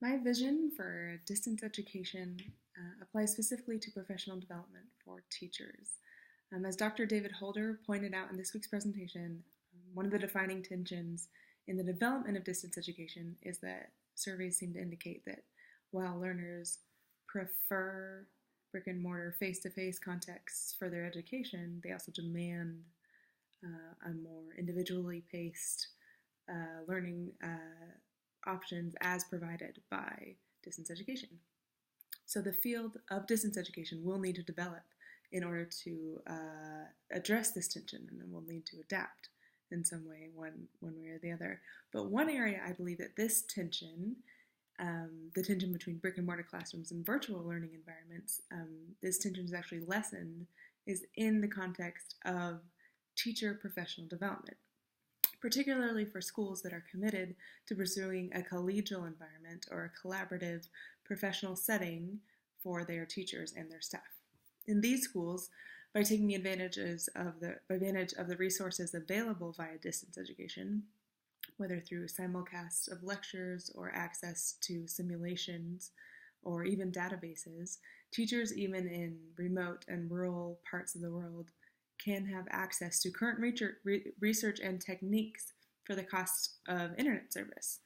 My vision for distance education applies specifically to professional development for teachers. As Dr. David Holder pointed out in this week's presentation, one of the defining tensions in the development of distance education is that surveys seem to indicate that while learners prefer brick and mortar face-to-face contexts for their education, they also demand a more individually paced learning options as provided by distance education. So the field of distance education will need to develop in order to address this tension, and then we'll need to adapt in some way, one way or the other. But one area I believe that this tension, the tension between brick and mortar classrooms and virtual learning environments, this tension is actually lessened, is in the context of teacher professional development, particularly for schools that are committed to pursuing a collegial environment or a collaborative professional setting for their teachers and their staff. In these schools, by taking advantage of the resources available via distance education, whether through simulcasts of lectures or access to simulations or even databases, teachers even in remote and rural parts of the world can have access to current research and techniques for the cost of internet service.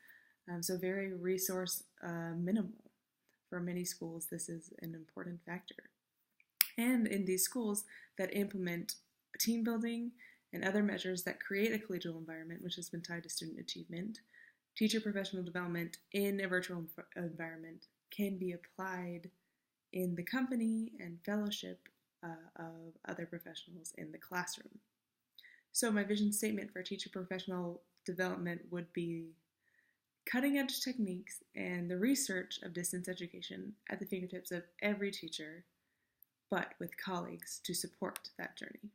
So very resource minimal. For many schools, this is an important factor. And in these schools that implement team building and other measures that create a collegial environment, which has been tied to student achievement, teacher professional development in a virtual environment can be applied in the company and fellowship of other professionals in the classroom. So my vision statement for teacher professional development would be cutting edge techniques and the research of distance education at the fingertips of every teacher, but with colleagues to support that journey.